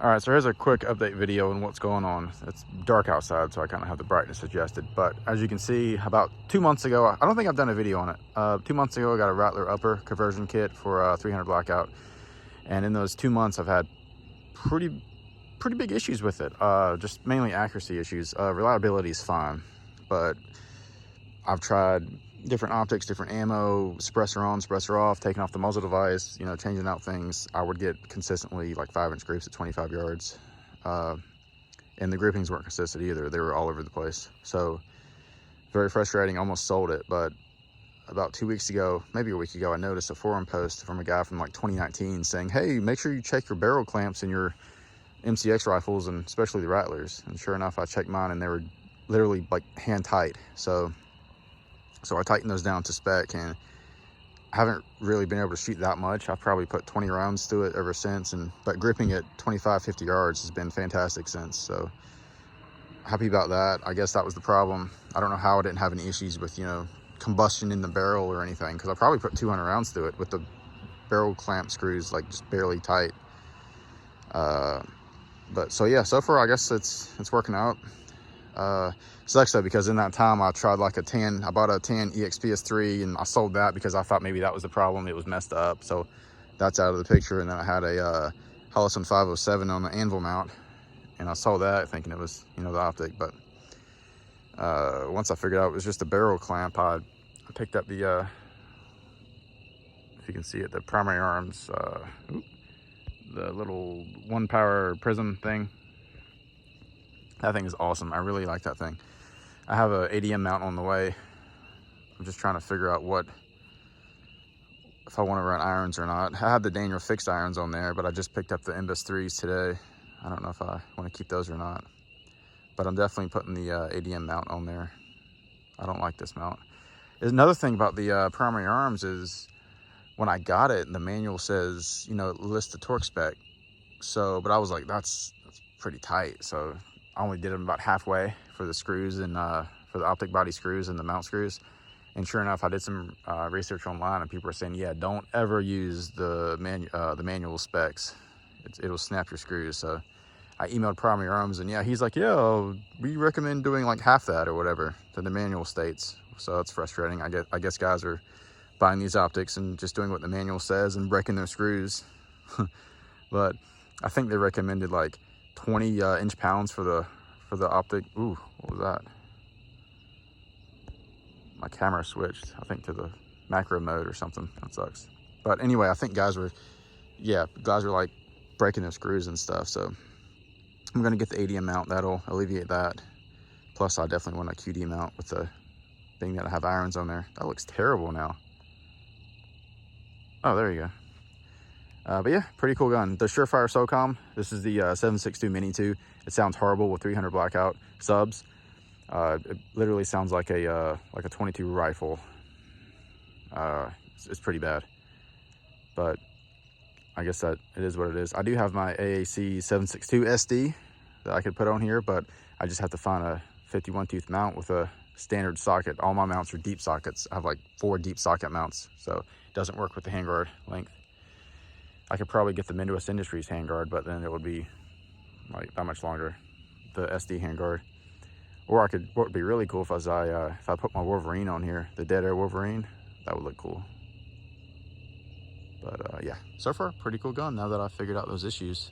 All right, so here's a quick update video on what's going on. It's dark outside, so I kind of have the brightness adjusted. But as you can see, about 2 months ago, I don't think I've done a video on it. 2 months ago, I got a Rattler upper conversion kit for 300 blackout. And in those 2 months, I've had pretty big issues with it. Just mainly accuracy issues. Reliability is fine, but I've tried different optics, different ammo, suppressor on, suppressor off, taking off the muzzle device, you know, changing out things. I would get consistently like 5-inch groups at 25 yards. And the groupings weren't consistent either. They were all over the place. So very frustrating, almost sold it. But about 2 weeks ago, maybe a week ago, I noticed a forum post from a guy from like 2019 saying, hey, make sure you check your barrel clamps in your MCX rifles, and especially the Rattlers. And sure enough, I checked mine and they were literally like hand tight. So I tightened those down to spec, and I haven't really been able to shoot that much. I've probably put 20 rounds through it ever since, but gripping at 25, 50 yards has been fantastic since. So happy about that. I guess that was the problem. I don't know how I didn't have any issues with, you know, combustion in the barrel or anything, because I probably put 200 rounds through it with the barrel clamp screws like just barely tight. But so yeah, so far I guess it's working out. Sucks though, because in that time I tried like I bought a tan EXPS3 and I sold that because I thought maybe that was the problem. It was messed up, so that's out of the picture. And then I had a Holosun 507 on the anvil mount, and I sold that thinking it was, you know, the optic. But once I figured out it was just a barrel clamp, I picked up the if you can see it, the primary arms, the little 1-power prism thing. That thing is awesome. I really like that thing. I have a ADM mount on the way. I'm just trying to figure out if I want to run irons or not. I had the Daniel fixed irons on there, but I just picked up the Imbus 3s today. I don't know if I want to keep those or not, but I'm definitely putting the ADM mount on there. I don't like this mount. There's another thing about the primary arms is when I got it, the manual says, you know, list the torque spec. So, but I was like, that's pretty tight. So I only did them about halfway for the screws and for the optic body screws and the mount screws. And sure enough, I did some research online, and people were saying, yeah, don't ever use the manual specs. It'll snap your screws. So I emailed primary arms, and yeah, he's like, yeah, we recommend doing like half that or whatever than the manual states. So that's frustrating. I guess guys are buying these optics and just doing what the manual says and breaking their screws. But I think they recommended like 20 inch-pounds for the optic. Ooh, what was that? My camera switched, I think, to the macro mode or something. That sucks. But anyway, I think guys are like breaking their screws and stuff. So I'm gonna get the ADM mount. That'll alleviate that. Plus, I definitely want a QD mount with the thing that I have irons on there. That looks terrible now. Oh, there you go. But yeah, pretty cool gun. The Surefire SOCOM. This is the 7.62 Mini 2. It sounds horrible with 300 blackout subs. It literally sounds like a 22 rifle. It's pretty bad, but I guess that it is what it is. I do have my AAC 7.62 SD that I could put on here, but I just have to find a 51 tooth mount with a standard socket. All my mounts are deep sockets. I have like 4 deep socket mounts, so it doesn't work with the handguard length. I could probably get the Midwest Industries handguard, but then it would be like that much longer, the SD handguard. Or what would be really cool if I put my Wolverine on here, the Dead Air Wolverine, that would look cool. But yeah, so far pretty cool gun now that I figured out those issues.